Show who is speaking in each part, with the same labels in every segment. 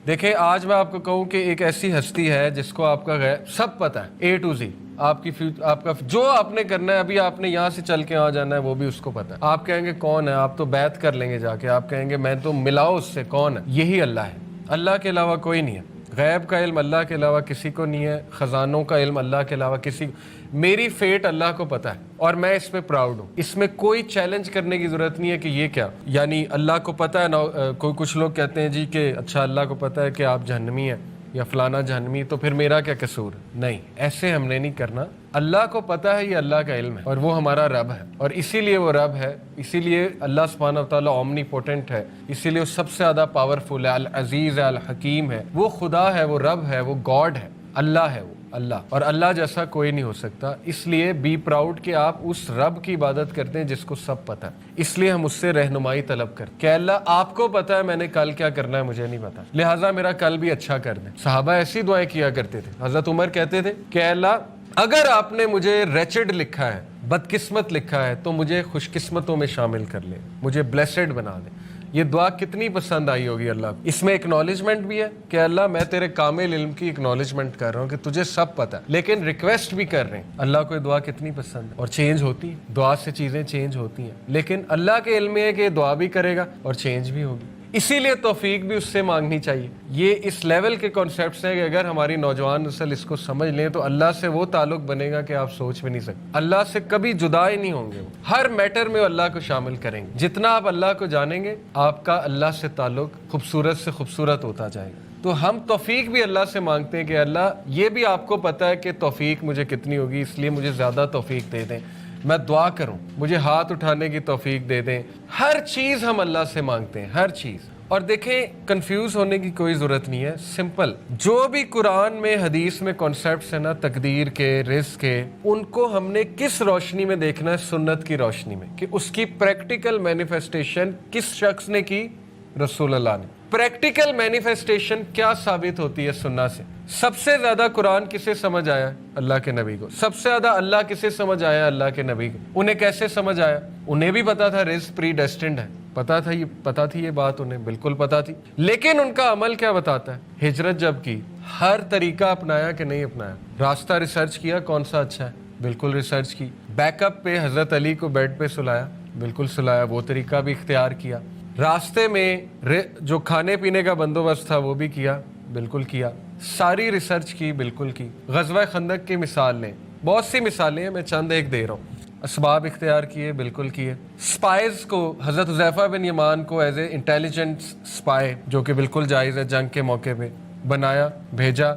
Speaker 1: دیکھیں آج میں آپ کو کہوں کہ ایک ایسی ہستی ہے جس کو آپ کا غیب سب پتہ ہے، A to Z، آپ کا جو آپ نے کرنا ہے، ابھی آپ نے یہاں سے چل کے وہاں جانا ہے وہ بھی اس کو پتہ ہے۔ آپ کہیں گے کون ہے، آپ تو بیعت کر لیں گے جا کے، آپ کہیں گے میں تو ملاؤ اس سے، کون ہے؟ یہی اللہ ہے، اللہ کے علاوہ کوئی نہیں ہے۔ غیب کا علم اللہ کے علاوہ کسی کو نہیں ہے، خزانوں کا علم اللہ کے علاوہ کسی کو۔ میری فیٹ اللہ کو پتہ ہے اور میں اس پہ پراؤڈ ہوں، اس میں کوئی چیلنج کرنے کی ضرورت نہیں ہے کہ یہ کیا، یعنی اللہ کو پتہ ہے نا۔ کوئی کچھ لوگ کہتے ہیں جی کہ اچھا اللہ کو پتہ ہے کہ آپ جہنمی ہیں یا فلانا جہنمی، تو پھر میرا کیا قصور؟ نہیں، ایسے ہم نے نہیں کرنا۔ اللہ کو پتہ ہے یہ اللہ کا علم ہے اور وہ ہمارا رب ہے، اور اسی لیے وہ رب ہے، اسی لیے اللہ سبحانہ وتعالیٰ اومنی پوٹنٹ ہے، اسی لیے وہ سب سے زیادہ پاورفل ہے، العزیز ہے، الحکیم ہے، وہ خدا ہے، وہ رب ہے، وہ گاڈ ہے، اللہ ہے وہ اللہ، اور اللہ جیسا کوئی نہیں ہو سکتا۔ اس لیے بی پراؤڈ کہ آپ اس رب کی عبادت کرتے ہیں جس کو سب پتہ ہے۔ اس لیے ہم اس سے رہنمائی طلب کرتے کہ اللہ آپ کو پتہ ہے میں نے کل کیا کرنا ہے، مجھے نہیں پتہ، لہٰذا میرا کل بھی اچھا کر دیں۔ صحابہ ایسی دعائیں کیا کرتے تھے۔ حضرت عمر کہتے تھے کہ اللہ اگر آپ نے مجھے ریچڈ لکھا ہے، بدقسمت لکھا ہے، تو مجھے خوش قسمتوں میں شامل کر لیں، مجھے بلیسڈ بنا دیں۔ یہ دعا کتنی پسند آئی ہوگی اللہ کو۔ اس میں اکنالجمنٹ بھی ہے کہ اللہ میں تیرے کامل علم کی اکنالجمنٹ کر رہا ہوں کہ تجھے سب پتہ ہے، لیکن ریکویسٹ بھی کر رہے ہیں۔ اللہ کو یہ دعا کتنی پسند ہے، اور چینج ہوتی ہے، دعا سے چیزیں چینج ہوتی ہیں، لیکن اللہ کے علم میں ہے کہ یہ دعا بھی کرے گا اور چینج بھی ہوگی، اسی لیے توفیق بھی اس سے مانگنی چاہیے۔ یہ اس لیول کے کانسیپٹس ہیں کہ اگر ہماری نوجوان نسل اس کو سمجھ لیں تو اللہ سے وہ تعلق بنے گا کہ آپ سوچ بھی نہیں سکتے۔ اللہ سے کبھی جدا ہی نہیں ہوں گے، وہ ہر میٹر میں اللہ کو شامل کریں گے۔ جتنا آپ اللہ کو جانیں گے آپ کا اللہ سے تعلق خوبصورت سے خوبصورت ہوتا جائے گا۔ تو ہم توفیق بھی اللہ سے مانگتے ہیں کہ اللہ یہ بھی آپ کو پتہ ہے کہ توفیق مجھے کتنی ہوگی، اس لیے مجھے زیادہ توفیق دے دیں، میں دعا کروں، مجھے ہاتھ اٹھانے کی توفیق دے دیں۔ ہر چیز ہم اللہ سے مانگتے ہیں، ہر چیز۔ اور دیکھیں کنفیوز ہونے کی کوئی ضرورت نہیں ہے، سمپل جو بھی قرآن میں حدیث میں کانسیپٹس ہیں نا، تقدیر کے، رزق کے، ان کو ہم نے کس روشنی میں دیکھنا ہے؟ سنت کی روشنی میں، کہ اس کی پریکٹیکل مینیفیسٹیشن کس شخص نے کی؟ رسول اللہ نے۔ پریکٹیکل مینیفیسٹیشن کیا ثابت ہوتی ہے سنت سے؟ سب سے زیادہ قرآن کسے سمجھ آیا؟ اللہ کے نبی کو۔ سب سے زیادہ اللہ کسے سمجھ آیا؟ اللہ کے نبی کو۔ انہیں کیسے سمجھ آیا؟ انہیں بھی پتا تھا رزق پری ڈیسٹنڈ ہے، پتا تھی یہ بات، انہیں بالکل پتا تھی، لیکن ان کا عمل کیا بتاتا ہے؟ ہجرت جب کی ہر طریقہ اپنایا کہ نہیں اپنایا؟ راستہ ریسرچ کیا کون سا اچھا ہے؟ بالکل ریسرچ کی۔ بیک اپ پہ حضرت علی کو بیڈ پہ سلایا، بالکل سلایا، وہ طریقہ بھی اختیار کیا۔ راستے میں جو کھانے پینے کا بندوبست تھا وہ بھی کیا، بالکل کیا۔ ساری ریسرچ کی، بالکل کی۔ غزوہ خندق کی مثال لیں، بہت سی مثالیں ہیں، میں چند ایک دے رہا ہوں۔ اسباب اختیار کیے، بالکل کیے۔ سپائز کو حضرت حذیفہ بن یمان کو ایز اے انٹیلیجنٹ سپائی، جو کہ بالکل جائز ہے، جنگ کے موقع پہ بنایا، بھیجا،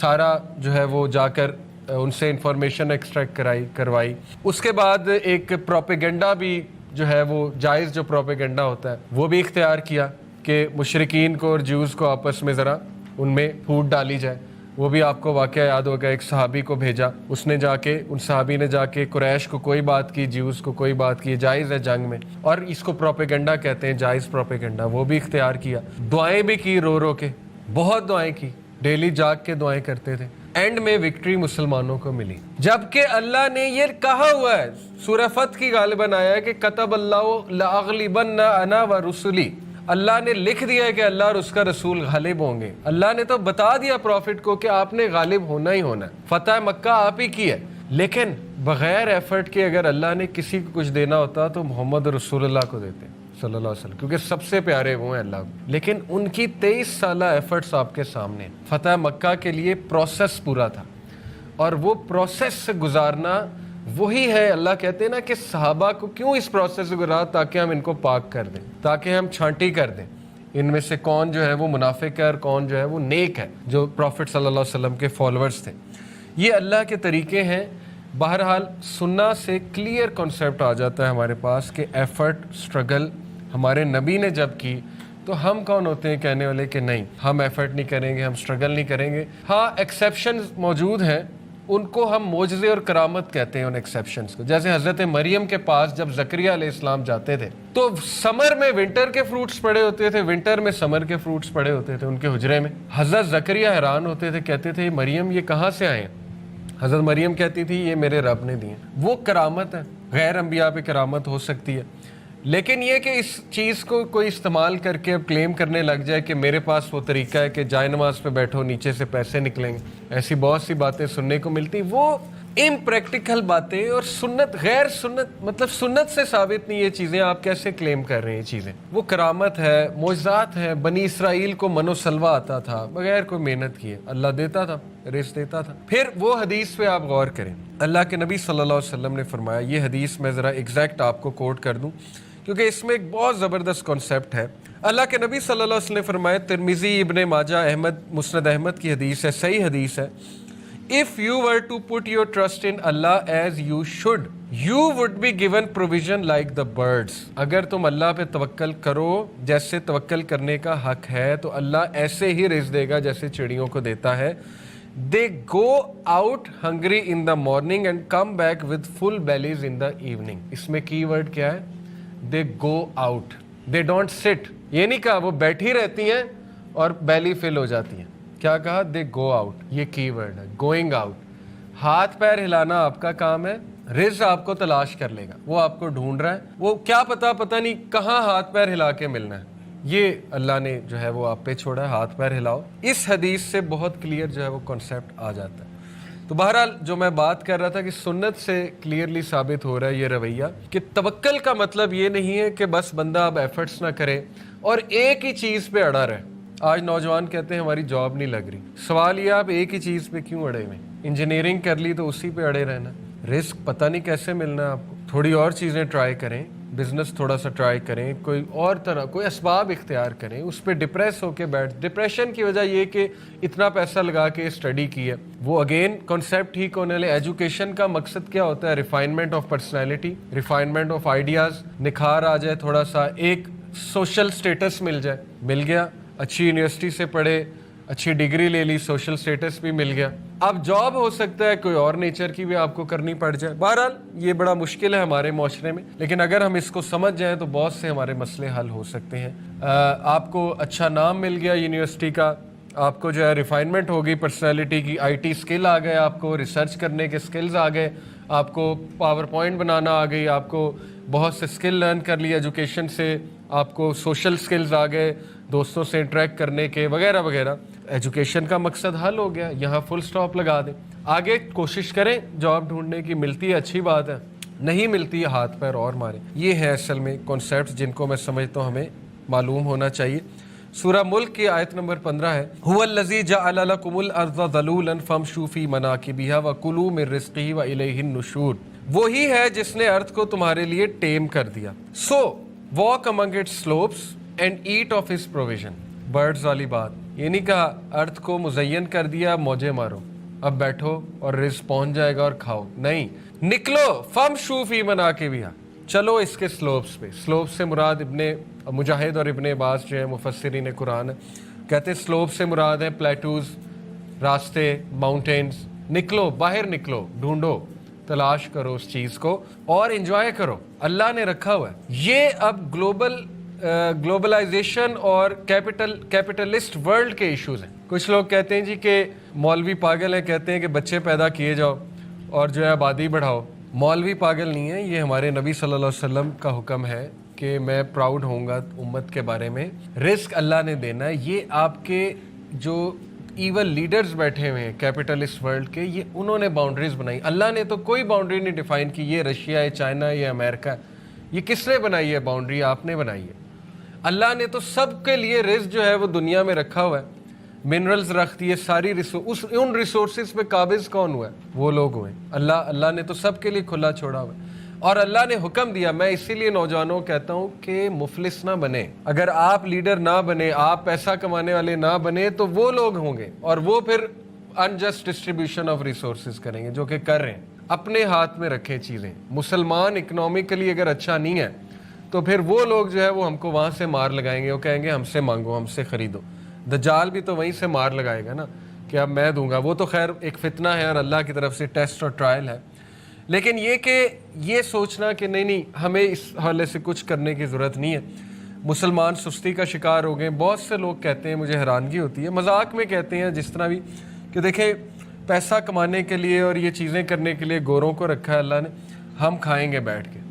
Speaker 1: سارا جو ہے وہ جا کر ان سے انفارمیشن ایکسٹریکٹ کروائی۔ اس کے بعد ایک پروپیگنڈا بھی جو ہے وہ جائز، جو پروپیگنڈا ہوتا ہے وہ بھی اختیار کیا کہ مشرکین کو اور جیوز کو آپس میں ذرا ان میں پھوٹ ڈالی جائے۔ وہ بھی آپ کو واقعہ یاد ہوگا، ایک صحابی کو بھیجا، اس نے جا کے، ان صحابی نے جا کے قریش کو کوئی بات کی، جیوز کو کوئی بات کی، جائز ہے جنگ میں، اور اس کو پروپیگنڈا کہتے ہیں، جائز پروپیگنڈا، وہ بھی اختیار کیا۔ دعائیں بھی کی، رو رو کے بہت دعائیں کی، ڈیلی جاگ کے دعائیں کرتے تھے۔ اینڈ میں وکٹری مسلمانوں کو ملی، جبکہ اللہ نے یہ کہا ہوا ہے، سورہ فتح کی غالباً آیا ہے کہ کتب اللہ لأغلبن انا ورسلی، اللہ نے لکھ دیا ہے کہ اللہ اور اس کا رسول غالب ہوں گے۔ اللہ نے تو بتا دیا پروفٹ کو کہ آپ نے غالب ہونا ہی ہونا ہے، فتح مکہ آپ ہی کی ہے، لیکن بغیر ایفرٹ کے اگر اللہ نے کسی کو کچھ دینا ہوتا تو محمد رسول اللہ کو دیتے صلی اللہ علیہ وسلم، کیونکہ سب سے پیارے وہ ہیں اللہ کو، لیکن ان کی 23 سالہ ایفرٹس آپ کے سامنے ہیں۔ فتح مکہ کے لیے پروسیس پورا تھا، اور وہ پروسیس سے گزارنا وہی ہے۔ اللہ کہتے ہیں نا کہ صحابہ کو کیوں اس پروسیس سے گزارا؟ تاکہ ہم ان کو پاک کر دیں، تاکہ ہم چھانٹی کر دیں ان میں سے کون جو ہے وہ منافق ہے اور کون جو ہے وہ نیک ہے، جو پروفٹ صلی اللہ علیہ وسلم کے فالوورز تھے۔ یہ اللہ کے طریقے ہیں۔ بہرحال سننا سے کلیئر کنسیپٹ آ جاتا ہے ہمارے پاس کہ ایفرٹ، اسٹرگل ہمارے نبی نے جب کی، تو ہم کون ہوتے ہیں کہنے والے کہ نہیں ہم ایفرٹ نہیں کریں گے، ہم اسٹرگل نہیں کریں گے؟ ہاں ایکسیپشنز موجود ہیں، ان کو ہم معجزے اور کرامت کہتے ہیں، ان ایکسیپشنز کو۔ جیسے حضرت مریم کے پاس جب زکریا علیہ السلام جاتے تھے تو سمر میں ونٹر کے فروٹس پڑے ہوتے تھے، ونٹر میں سمر کے فروٹس پڑے ہوتے تھے ان کے حجرے میں۔ حضرت زکریا حیران ہوتے تھے، کہتے تھے مریم یہ کہاں سے آئے ہیں؟ حضرت مریم کہتی تھی یہ میرے رب نے دی ہیں۔ وہ کرامت ہے، غیر انبیاء پہ کرامت ہو سکتی ہے، لیکن یہ کہ اس چیز کو کوئی استعمال کر کے اب کلیم کرنے لگ جائے کہ میرے پاس وہ طریقہ ہے کہ جائے نماز پہ بیٹھو نیچے سے پیسے نکلیں گے، ایسی بہت سی باتیں سننے کو ملتی، وہ امپریکٹیکل باتیں اور سنت غیر سنت، مطلب سنت سے ثابت نہیں یہ چیزیں، آپ کیسے کلیم کر رہے ہیں یہ چیزیں؟ وہ کرامت ہے، معجزات ہے، بنی اسرائیل کو من و سلوہ آتا تھا بغیر کوئی محنت کیے، اللہ دیتا تھا، رزق دیتا تھا۔ پھر وہ حدیث پہ آپ غور کریں، اللہ کے نبی صلی اللہ علیہ وسلم نے فرمایا، یہ حدیث میں ذرا ایگزیکٹ آپ کو کوٹ کر دوں کیونکہ اس میں ایک بہت زبردست کانسیپٹ ہے۔ اللہ کے نبی صلی اللہ علیہ وسلم نے فرمایا، ترمذی، ابن ماجہ، احمد، مسند احمد کی حدیث ہے، صحیح حدیث ہے، if you were to put your trust in Allah as you should, you would be given provision like the birds. اگر تم اللہ پہ توکل کرو جیسے توکل کرنے کا حق ہے تو اللہ ایسے ہی رزق دے گا جیسے چڑیوں کو دیتا ہے۔ They go out hungry in the morning and come back with full bellies in the evening. اس میں کی ورڈ کیا ہے؟ They go out. They don't sit. یہ نہیں کہا وہ بیٹھی رہتی ہیں اور بیلی فل ہو جاتی ہیں، کیا کہا؟ دے گو آؤٹ، یہ کی ورڈ ہے، گوئنگ آؤٹ۔ ہاتھ پیر ہلانا آپ کا کام ہے، رزق آپ کو تلاش کر لے گا، وہ آپ کو ڈھونڈ رہا ہے، وہ کیا پتہ نہیں کہاں ہاتھ پیر ہلا کے ملنا ہے، یہ اللہ نے جو ہے وہ آپ پہ چھوڑا ہے، ہاتھ پیر ہلاؤ۔ اس حدیث سے بہت کلیئر جو ہے وہ کنسیپٹ آ جاتا ہے۔ تو بہرحال جو میں بات کر رہا تھا کہ سنت سے کلیئرلی ثابت ہو رہا ہے یہ رویہ کہ توکل کا مطلب یہ نہیں ہے کہ بس بندہ اب ایفرٹس نہ کرے اور ایک ہی چیز پہ اڑا رہے۔ آج نوجوان کہتے ہیں ہماری جاب نہیں لگ رہی، سوال یہ آپ ایک ہی چیز پہ کیوں اڑے ہوئے؟ انجینئرنگ کر لی تو اسی پہ اڑے رہنا، رسک پتہ نہیں کیسے ملنا ہے آپ کو، تھوڑی اور چیزیں ٹرائی کریں، بزنس تھوڑا سا ٹرائی کریں، کوئی اور طرح کوئی اسباب اختیار کریں، اس پہ ڈپریس ہو کے ڈپریشن کی وجہ یہ کہ اتنا پیسہ لگا کے اسٹڈی کی ہے، وہ اگین کنسیپٹ ٹھیک ہونے والے۔ ایجوکیشن کا مقصد کیا ہوتا ہے؟ Refinement of personality, refinement of ideas, نکھار آ جائے، تھوڑا سا ایک سوشل سٹیٹس مل جائے، مل گیا، اچھی یونیورسٹی سے پڑھے، اچھی ڈگری لے لی، سوشل سٹیٹس بھی مل گیا، اب جاب ہو سکتا ہے کوئی اور نیچر کی بھی آپ کو کرنی پڑ جائے۔ بہرحال یہ بڑا مشکل ہے ہمارے معاشرے میں، لیکن اگر ہم اس کو سمجھ جائیں تو بہت سے ہمارے مسئلے حل ہو سکتے ہیں۔ آپ کو اچھا نام مل گیا یونیورسٹی کا، آپ کو جو ہے ریفائنمنٹ ہوگی پرسنالٹی کی، آئی ٹی اسکل آ گئے، آپ کو ریسرچ کرنے کے اسکلز آ گئے، آپ کو پاور پوائنٹ بنانا آ گئی، آپ کو بہت سے اسکل لرن کر لی ایجوکیشن سے، آپ کو سوشل اسکلز آ گئے، دوستوں سے انٹریکٹ کرنے کے وغیرہ وغیرہ۔ ایجوکیشن کا مقصد حل ہو گیا، یہاں فل سٹاپ لگا دیں، آگے کوشش کریں جاب ڈھونڈنے کی، ملتی ہے اچھی بات ہے، نہیں ملتی ہے ہاتھ پیر اور ماریں۔ یہ ہے اصل میں کانسیپٹس جن کو میں سمجھتا ہوں ہمیں معلوم ہونا چاہیے۔ سورہ ملک کی آیت نمبر 15 ہے، هو الذی جعل لکم الارض ذلولا فامشوا فی مناکبہا وکلوا من رزقہ والیہ النشور، وہی ہے جس نے ارض کو تمہارے لیے ٹیم کر دیا، so walk among its slopes and eat of his provision. Birds والی بات، یہ نہیں کہا ارتھ کو مزین کر دیا موجے مارو اب بیٹھو اور رزق پہنچ جائے گا اور کھاؤ، نہیں، نکلو، فامشوا فی مناکبہا، چلو اس کے سلوپس پہ۔ سلوپ سے مراد ابن مجاہد اور ابن عباس جو ہے مفسرین قرآن کہتے ہیں سلوپ سے مراد ہے پلیٹوز، راستے، ماؤنٹینز، نکلو، باہر نکلو، ڈھونڈو، تلاش کرو اس چیز کو اور انجوائے کرو، اللہ نے رکھا ہوا ہے۔ یہ اب گلوبلائزیشن اور کیپٹلسٹ ورلڈ کے ایشوز ہیں۔ کچھ لوگ کہتے ہیں جی کہ مولوی پاگل ہیں، کہتے ہیں کہ بچے پیدا کیے جاؤ اور جو ہے آبادی بڑھاؤ۔ مولوی پاگل نہیں ہے، یہ ہمارے نبی صلی اللہ علیہ وسلم کا حکم ہے کہ میں پراؤڈ ہوں گا امت کے بارے میں، رزق اللہ نے دینا ہے۔ یہ آپ کے جو ایول لیڈرز بیٹھے ہوئے ہیں کیپٹلسٹ ورلڈ کے، یہ انہوں نے باؤنڈریز بنائی، اللہ نے تو کوئی باؤنڈری نہیں ڈیفائن کی، یہ رشیا ہے، چائنا ہے، یہ امریکہ ہے، یہ کس نے بنائی ہے باؤنڈری؟ آپ نے بنائی ہے۔ اللہ نے تو سب کے لیے رزق جو ہے وہ دنیا میں رکھا ہوا ہے، منرلز رکھ دیے، ساری ان ریسورسز پہ قابض کون ہوا ہے؟ وہ لوگ ہوئے، اللہ نے تو سب کے لیے کھلا چھوڑا ہوا ہے، اور اللہ نے حکم دیا۔ میں اسی لیے نوجوانوں کو کہتا ہوں کہ مفلس نہ بنے، اگر آپ لیڈر نہ بنے، آپ پیسہ کمانے والے نہ بنے تو وہ لوگ ہوں گے اور وہ پھر انجسٹ ڈسٹریبیوشن آف ریسورسز کریں گے، جو کہ کر رہے ہیں۔ اپنے ہاتھ میں رکھیں چیزیں۔ مسلمان اکنامکلی اگر اچھا نہیں ہے تو پھر وہ لوگ جو ہے وہ ہم کو وہاں سے مار لگائیں گے، وہ کہیں گے ہم سے مانگو، ہم سے خریدو۔ دجال بھی تو وہیں سے مار لگائے گا نا کہ اب میں دوں گا، وہ تو خیر ایک فتنہ ہے اور اللہ کی طرف سے ٹیسٹ اور ٹرائل ہے۔ لیکن یہ کہ یہ سوچنا کہ نہیں ہمیں اس حوالے سے کچھ کرنے کی ضرورت نہیں ہے، مسلمان سستی کا شکار ہو گئے۔ بہت سے لوگ کہتے ہیں، مجھے حیرانگی ہوتی ہے، مذاق میں کہتے ہیں جس طرح بھی کہ دیکھیں پیسہ کمانے کے لیے اور یہ چیزیں کرنے کے لیے گوروں کو رکھا ہے اللہ نے، ہم کھائیں گے بیٹھ کے۔